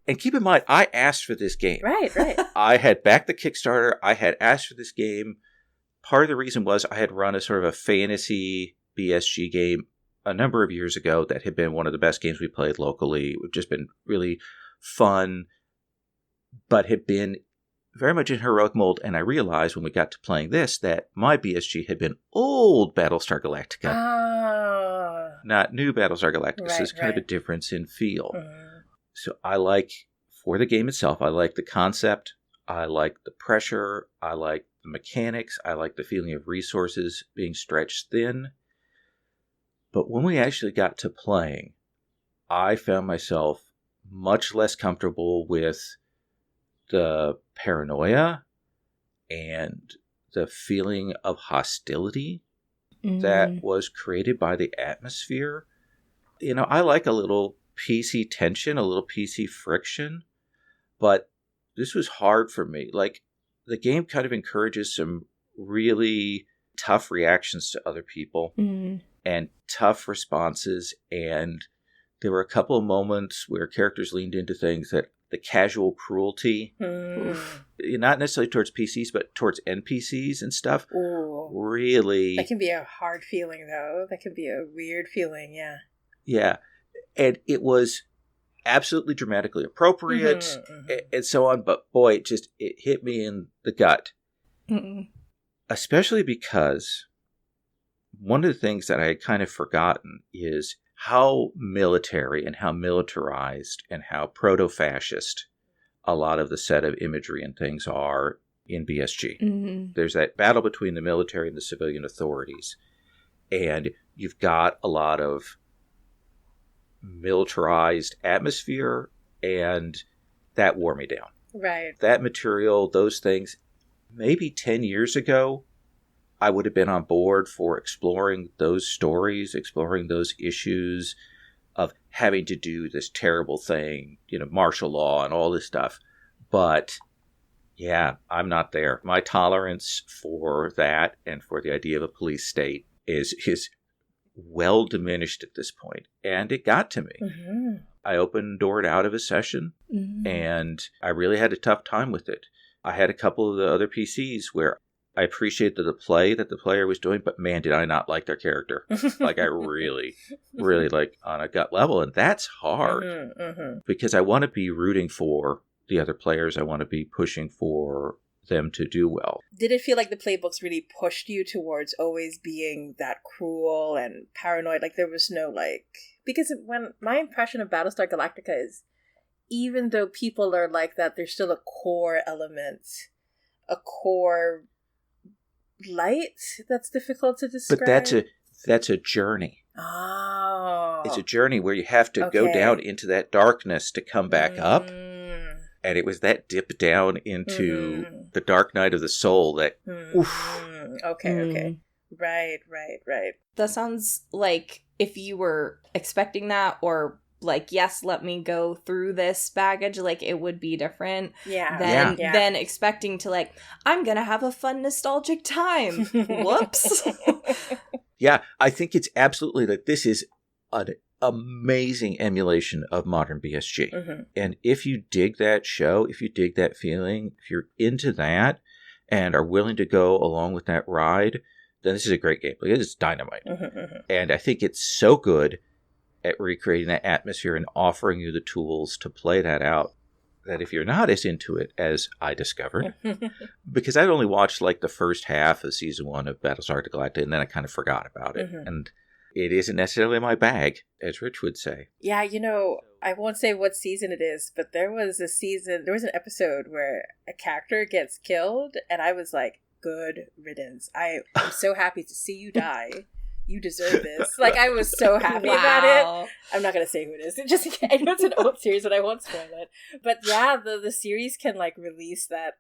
And keep in mind, I asked for this game. Right. I had backed the Kickstarter. I had asked for this game. Part of the reason was I had run a sort of a fantasy BSG game a number of years ago that had been one of the best games we played locally. It had just been really fun, but had been very much in heroic mold. And I realized when we got to playing this that my BSG had been old Battlestar Galactica, not new Battlestar Galactica. Right, so there's kind of a difference in feel. So I like, for the game itself, I like the concept. I like the pressure. I like the mechanics. I like the feeling of resources being stretched thin. But when we actually got to playing, I found myself much less comfortable with the paranoia and the feeling of hostility that was created by the atmosphere. I like a little PC tension, a little PC friction, but this was hard for me. Like, the game kind of encourages some really tough reactions to other people and tough responses, and there were a couple of moments where characters leaned into things that the casual cruelty, not necessarily towards PCs, but towards NPCs and stuff, really... That can be a hard feeling, though. That can be a weird feeling, yeah. Yeah, and it was absolutely dramatically appropriate and so on, but boy, it hit me in the gut. Especially because one of the things that I had kind of forgotten is how military and how militarized and how proto-fascist a lot of the set of imagery and things are in BSG. There's that battle between the military and the civilian authorities, and you've got a lot of militarized atmosphere, and that wore me down. Right. That material, those things, maybe 10 years ago, I would have been on board for exploring those stories, exploring those issues of having to do this terrible thing, martial law and all this stuff. But yeah, I'm not there. My tolerance for that and for the idea of a police state is well diminished at this point, and it got to me. I open-doored out of a session, and I really had a tough time with it. I had a couple of the other PCs where I appreciated the play that the player was doing, but man, did I not like their character. Like, I really, really, like, on a gut level, and that's hard, because I want to be rooting for the other players. I want to be pushing for them to do well. Did it feel like the playbooks really pushed you towards always being that cruel and paranoid? Like, there was no, because when my impression of Battlestar Galactica is, even though people are like that, there's still a core element, a core light that's difficult to describe. But that's a journey. Oh. It's a journey where you have to go down into that darkness to come back up. And it was that dip down into the dark night of the soul that... Okay. Right. That sounds like if you were expecting that, or like, yes, let me go through this baggage, like, it would be different than expecting to, like, I'm gonna have a fun nostalgic time. Whoops. Yeah, I think it's absolutely that this is an amazing emulation of modern BSG. And if you dig that show, if you dig that feeling, if you're into that and are willing to go along with that ride, then this is a great game. It is dynamite. And I think it's so good at recreating that atmosphere and offering you the tools to play that out, that if you're not as into it as I discovered, because I'd only watched like the first half of season 1 of Battlestar Galactica, and then I kind of forgot about it. And it isn't necessarily my bag, as Rich would say. Yeah, I won't say what season it is, but there was an episode where a character gets killed, and I was like, good riddance. I am so happy to see you die. You deserve this. Like, I was so happy about it. I'm not going to say who it is. I know it's an old series, but I won't spoil it. But yeah, the series can, like, release that.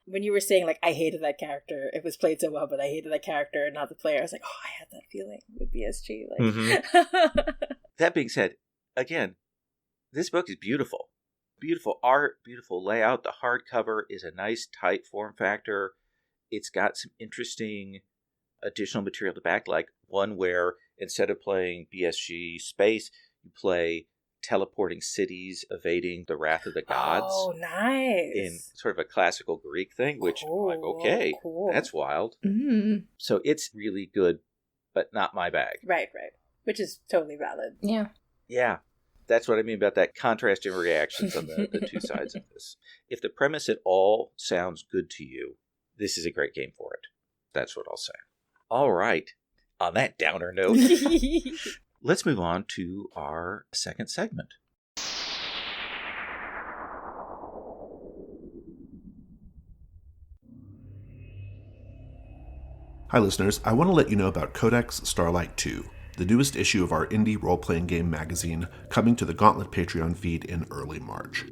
When you were saying, like, I hated that character, it was played so well, but I hated that character and not the player, I was like, oh, I had that feeling with BSG. Like. That being said, again, this book is beautiful. Beautiful art, beautiful layout. The hardcover is a nice, tight form factor. It's got some interesting additional material to back, like one where instead of playing BSG space, you play teleporting cities evading the wrath of the gods. Oh, nice. In sort of a classical Greek thing, which cool, I'm like, okay, that's wild. So it's really good, but not my bag. Right. Which is totally valid. Yeah. That's what I mean about that contrasting reactions on the two sides of this. If the premise at all sounds good to you, this is a great game for it. That's what I'll say. All right. On that downer note, let's move on to our second segment. Hi listeners, I want to let you know about Codex Starlight 2. the newest issue of our indie role-playing game magazine, coming to the Gauntlet Patreon feed in early March.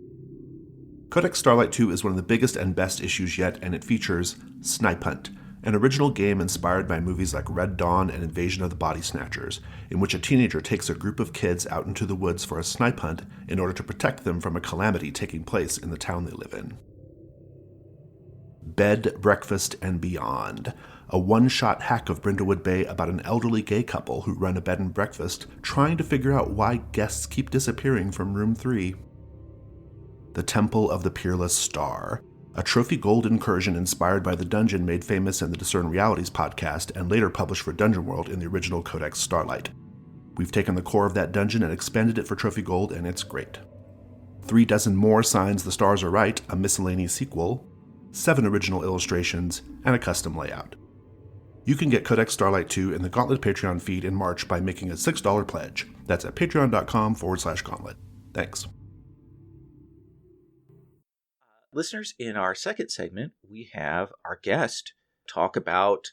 Codex Starlight 2 is one of the biggest and best issues yet, and it features Snipe Hunt, an original game inspired by movies like Red Dawn and Invasion of the Body Snatchers, in which a teenager takes a group of kids out into the woods for a snipe hunt in order to protect them from a calamity taking place in the town they live in. Bed, Breakfast, and Beyond, a one-shot hack of Brindlewood Bay about an elderly gay couple who run a bed and breakfast trying to figure out why guests keep disappearing from room 3. The Temple of the Peerless Star, a trophy gold incursion inspired by the dungeon made famous in the Discern Realities podcast and later published for Dungeon World in the original Codex Starlight. We've taken the core of that dungeon and expanded it for trophy gold, and it's great. 3 dozen more signs the stars are right, a miscellany sequel, 7 original illustrations, and a custom layout. You can get Codex Starlight 2 in the Gauntlet Patreon feed in March by making a $6 pledge. That's at patreon.com/gauntlet. Thanks. Listeners, in our second segment, we have our guest talk about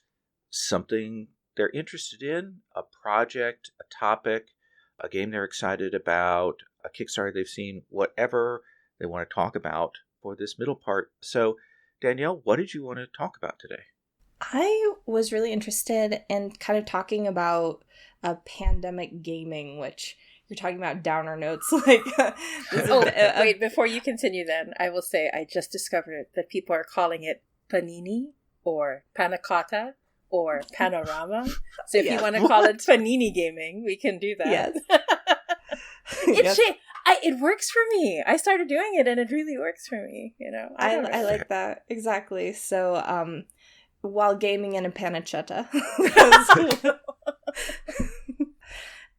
something they're interested in, a project, a topic, a game they're excited about, a Kickstarter they've seen, whatever they want to talk about for this middle part. So, Danielle, what did you want to talk about today? I was really interested in kind of talking about pandemic gaming, which you're talking about downer notes. Wait, before you continue then, I will say I just discovered that people are calling it panini or panna cotta or panorama. So if you want to call it panini gaming, we can do that. Yes. It works for me. I started doing it and it really works for me. I like that. Exactly. So, while gaming in a pancetta.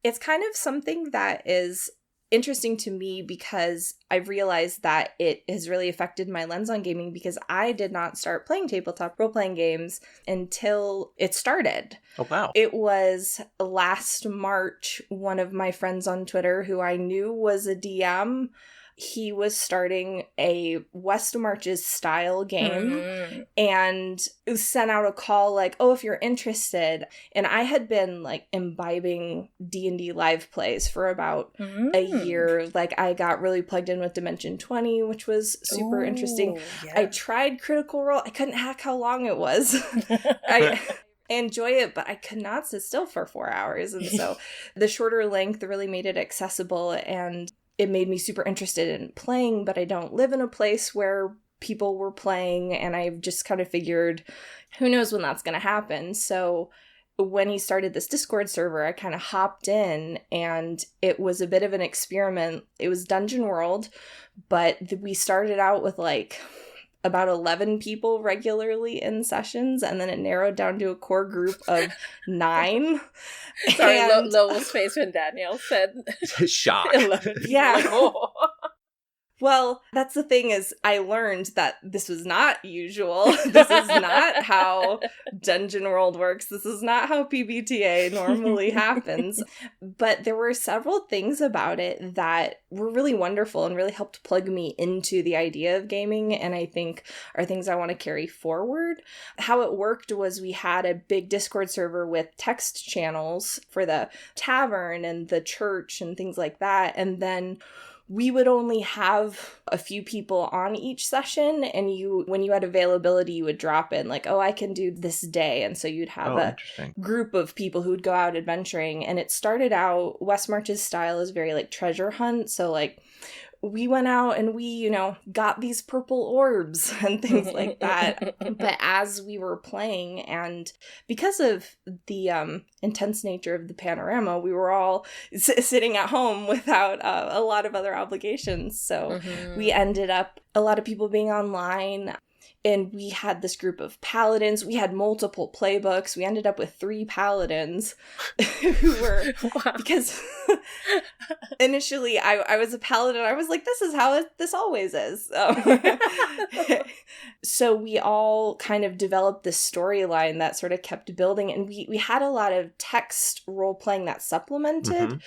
It's kind of something that is interesting to me because I've realized that it has really affected my lens on gaming because I did not start playing tabletop role-playing games until it started. Oh, wow. It was last March, one of my friends on Twitter who I knew was a DM, he was starting a West Marches style game and sent out a call like, oh, if you're interested. And I had been like imbibing D&D live plays for about a year. Like I got really plugged in with Dimension 20, which was super interesting. Yeah. I tried Critical Role. I couldn't hack how long it was. I enjoy it, but I could not sit still for 4 hours. And so the shorter length really made it accessible, and it made me super interested in playing, but I don't live in a place where people were playing, and I just kind of figured, who knows when that's going to happen. So when he started this Discord server, I kind of hopped in, and it was a bit of an experiment. It was Dungeon World, but we started out with like about 11 people regularly in sessions, and then it narrowed down to a core group of 9. Sorry, Lowell's face when Danielle said shock. 11. Yeah. Like, oh. Well, that's the thing is I learned that this was not usual. This is not how Dungeon World works. This is not how PBTA normally happens. But there were several things about it that were really wonderful and really helped plug me into the idea of gaming, and I think are things I want to carry forward. How it worked was we had a big Discord server with text channels for the tavern and the church and things like that, and then we would only have a few people on each session, and when you had availability, you would drop in like, oh, I can do this day. And so you'd have a group of people who'd go out adventuring. And it started out, West Marches style is very like treasure hunt. So like we went out and we, got these purple orbs and things like that. But as we were playing, and because of the intense nature of the panorama, we were all sitting at home without a lot of other obligations. So we ended up, a lot of people being online. And we had this group of paladins. We had multiple playbooks. We ended up with 3 paladins who were, because initially I was a paladin. I was like, this is how this always is. So we all kind of developed this storyline that sort of kept building. And we had a lot of text role-playing that supplemented.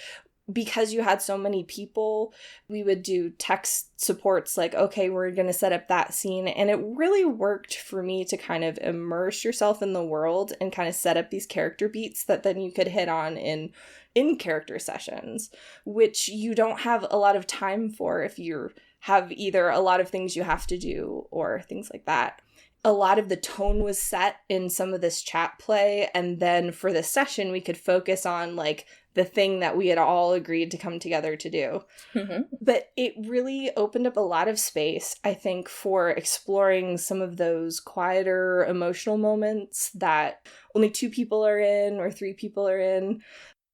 because you had so many people, we would do text supports like, okay, we're going to set up that scene. And it really worked for me to kind of immerse yourself in the world and kind of set up these character beats that then you could hit on in character sessions, which you don't have a lot of time for if you have either a lot of things you have to do or things like that. A lot of the tone was set in some of this chat play, and then for the session we could focus on like the thing that we had all agreed to come together to do. Mm-hmm. But it really opened up a lot of space, I think, for exploring some of those quieter emotional moments that only 2 people are in or 3 people are in.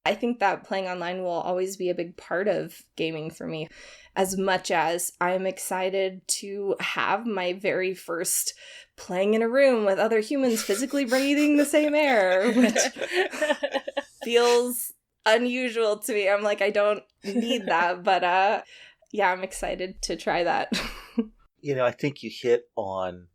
I think that playing online will always be a big part of gaming for me, as much as I'm excited to have my very first playing in a room with other humans physically breathing the same air, which feels unusual to me. I'm like, I don't need that, but yeah, I'm excited to try that. I think you hit on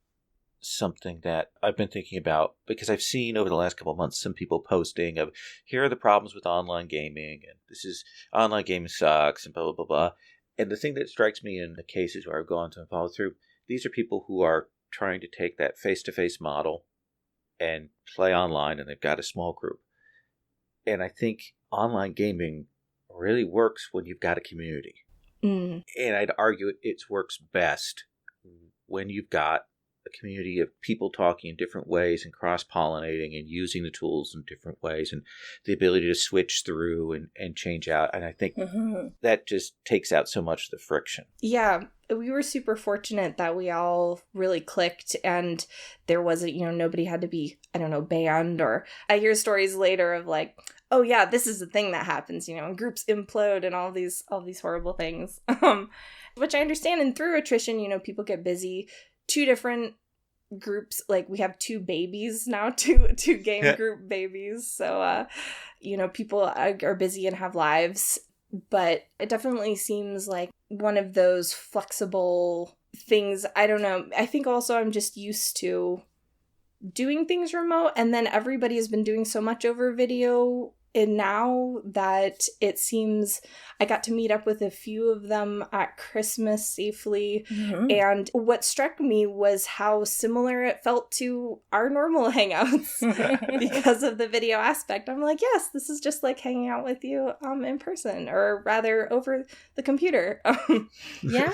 something that I've been thinking about, because I've seen over the last couple of months some people posting of, here are the problems with online gaming, and this is, online gaming sucks, and blah, blah, blah, blah. And the thing that strikes me in the cases where I've gone to and followed through, these are people who are trying to take that face-to-face model and play online, and they've got a small group. And I think online gaming really works when you've got a community. Mm. And I'd argue it works best when you've got a community of people talking in different ways and cross-pollinating and using the tools in different ways, and the ability to switch through and change out. And I think that just takes out so much of the friction. Yeah, we were super fortunate that we all really clicked, and there wasn't, nobody had to be, banned, or I hear stories later of like, oh yeah, this is the thing that happens, groups implode and all these horrible things, which I understand. And through attrition, people get busy. 2 different groups, like we have 2 babies now, two game group babies, so people are busy and have lives, but it definitely seems like one of those flexible things. I don't know, I think also I'm just used to doing things remote, and then everybody has been doing so much over video, and now that it seems I got to meet up with a few of them at Christmas safely. Mm-hmm. And what struck me was how similar it felt to our normal hangouts because of the video aspect. I'm like, yes, this is just like hanging out with you in person, or rather over the computer. Yeah,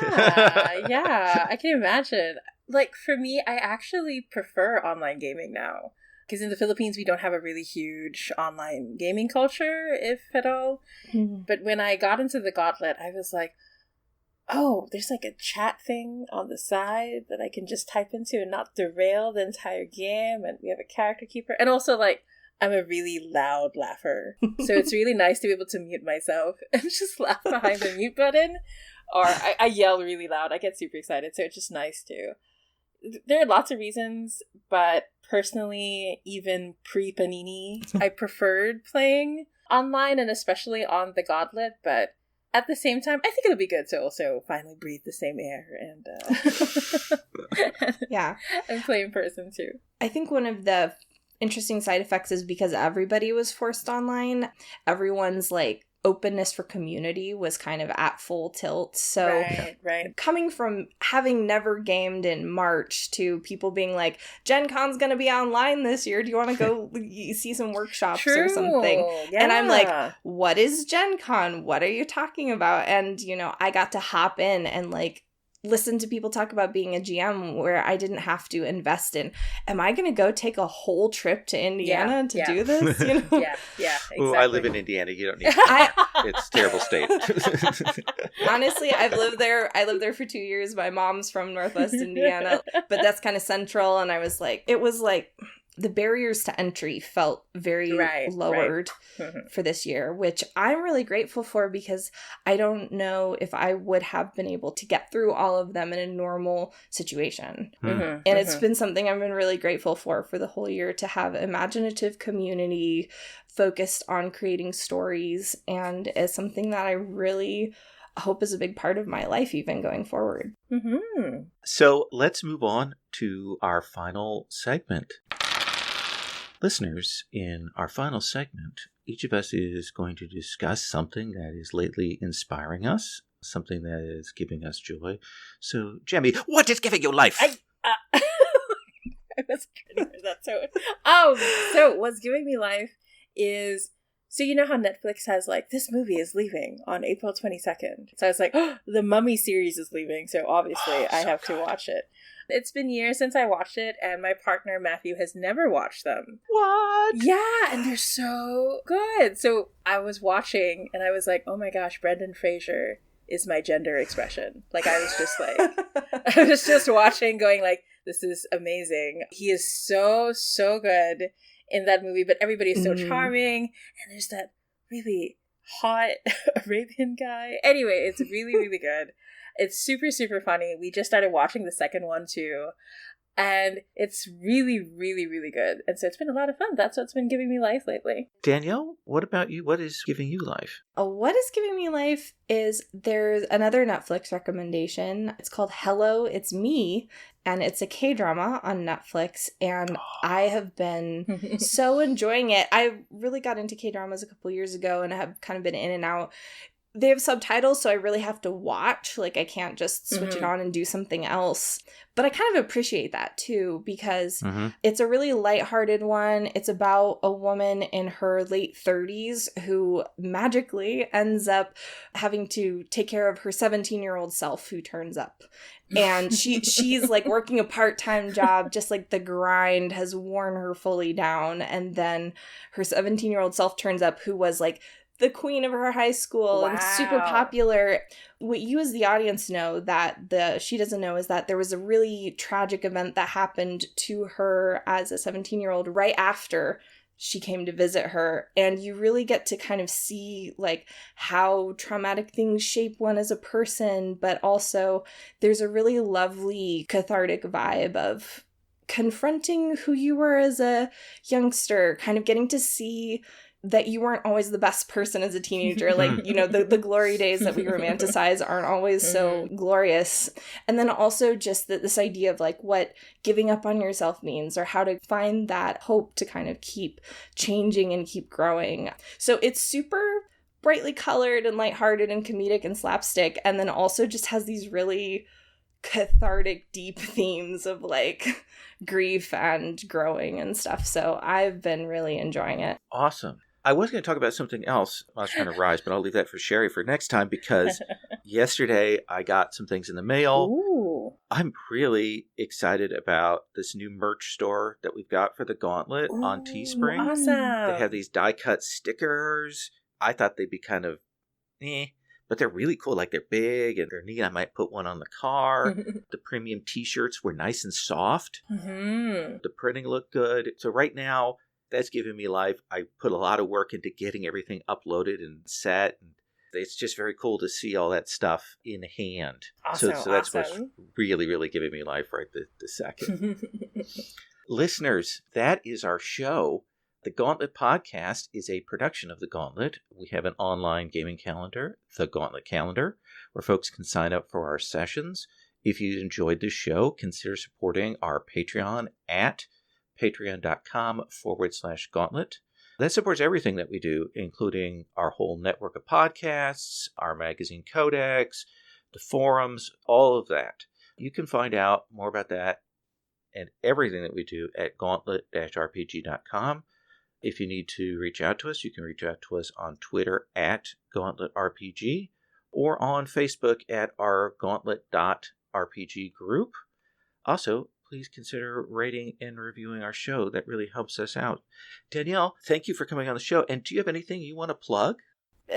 I can imagine. Like, for me, I actually prefer online gaming now. Because in the Philippines, we don't have a really huge online gaming culture, if at all. Mm-hmm. But when I got into the Gauntlet, I was like, oh, there's like a chat thing on the side that I can just type into and not derail the entire game. And we have a character keeper. And also, like, I'm a really loud laugher. So it's really nice to be able to mute myself and just laugh behind the mute button. Or I yell really loud. I get super excited. So it's just nice too. There are lots of reasons, but personally, even pre-Panini, I preferred playing online, and especially on the Gauntlet, but at the same time, I think it'll be good to also finally breathe the same air and and play in person too. I think one of the interesting side effects is because everybody was forced online, everyone's like openness for community was kind of at full tilt. So right. Coming from having never gamed in March to people being like, Gen Con's gonna be online this year, do you want to go see some workshops or something? Yeah. And I'm like, what is Gen Con? What are you talking about? And I got to hop in and like listen to people talk about being a GM where I didn't have to invest in, am I going to go take a whole trip to Indiana to do this? Yeah, exactly. Ooh, I live in Indiana. You don't need it's a terrible state. Honestly, I lived there for 2 years. My mom's from Northwest Indiana, but that's kind of central. And I was like, it was like the barriers to entry felt very lowered for this year, which I'm really grateful for, because I don't know if I would have been able to get through all of them in a normal situation. And it's been something I've been really grateful for the whole year, to have imaginative community focused on creating stories, and is something that I really hope is a big part of my life even going forward. So let's move on to our final segment. Listeners, in our final segment, each of us is going to discuss something that is lately inspiring us, something that is giving us joy. So, Jemmy, what is giving you life? I was trying to hear that. So what's giving me life is, so you know how Netflix has like, this movie is leaving on April 22nd. So I was like, oh, the Mummy series is leaving. So obviously I have to watch it. It's been years since I watched it, and my partner Matthew has never watched them. What? Yeah, and they're so good. So I was watching, and I was like, oh my gosh, Brendan Fraser is my gender expression. Like, I was just like, I was just watching going like, this is amazing. He is so good in that movie, but everybody is so charming, and there's that really hot Arabian guy. Anyway, it's really, really good. It's super, super funny. We just started watching the second one too, and it's really, really, really good. And so it's been a lot of fun. That's what's been giving me life lately. Danielle, what about you? What is giving you life? What is giving me life is there's another Netflix recommendation. It's called Hello, It's Me, and it's a K-drama on Netflix, and I have been so enjoying it. I really got into K-dramas a couple years ago and have kind of been in and out. They have subtitles, so I really have to watch. Like, I can't just switch it on and do something else. But I kind of appreciate that, too, because it's a really lighthearted one. It's about a woman in her late 30s who magically ends up having to take care of her 17-year-old self who turns up. And she's, like, working a part-time job, just, like, the grind has worn her fully down. And then her 17-year-old self turns up, who was, like, the queen of her high school and super popular. What you as the audience know that she doesn't know is that there was a really tragic event that happened to her as a 17-year-old right after she came to visit her. And you really get to kind of see like how traumatic things shape one as a person, but also there's a really lovely cathartic vibe of confronting who you were as a youngster, kind of getting to see that you weren't always the best person as a teenager. Like, you know, the glory days that we romanticize aren't always so glorious. And then also just this idea of like what giving up on yourself means, or how to find that hope to kind of keep changing and keep growing. So it's super brightly colored and lighthearted and comedic and slapstick. And then also just has these really cathartic, deep themes of like grief and growing and stuff. So I've been really enjoying it. Awesome. I was going to talk about something else. I was trying to rise, but I'll leave that for Sherry for next time, because yesterday I got some things in the mail. Ooh. I'm really excited about this new merch store that we've got for the Gauntlet on Teespring. Awesome. They have these die-cut stickers. I thought they'd be kind of but they're really cool. Like, they're big and they're neat. I might put one on the car. The premium t-shirts were nice and soft. The printing looked good. So right now, that's giving me life. I put a lot of work into getting everything uploaded and set. And it's just very cool to see all that stuff in hand. Awesome, so that's what's really, really giving me life right this second. Listeners, that is our show. The Gauntlet Podcast is a production of The Gauntlet. We have an online gaming calendar, The Gauntlet Calendar, where folks can sign up for our sessions. If you enjoyed this show, consider supporting our Patreon at patreon.com/gauntlet. That supports everything that we do, including our whole network of podcasts, our magazine codex, the forums, all of that. You can find out more about that and everything that we do at gauntlet-rpg.com. If you need to reach out to us, you can reach out to us on Twitter at GauntletRPG or on Facebook at our Gauntlet.rpg group. Also, please consider rating and reviewing our show. That really helps us out. Danielle, thank you for coming on the show. And do you have anything you want to plug?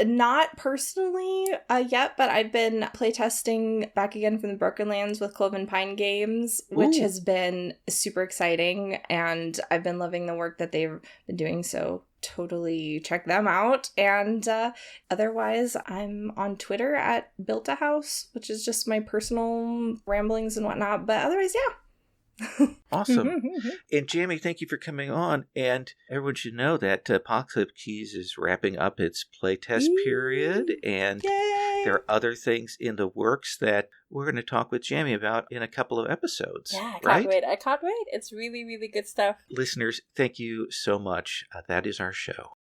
Not personally yet, but I've been playtesting Back Again from the Broken Lands with Cloven Pine Games, which has been super exciting, and I've been loving the work that they've been doing, so totally check them out. And otherwise, I'm on Twitter at Built-A-House, which is just my personal ramblings and whatnot, but otherwise, yeah. Awesome. And Jamie, thank you for coming on. And everyone should know that Apocalypse Keys is wrapping up its playtest period. And Yay! there are other things in the works that we're going to talk with Jamie about in a couple of episodes. Yeah, I can't right? wait. I can't wait. It's really, really good stuff. Listeners, thank you so much. That is our show.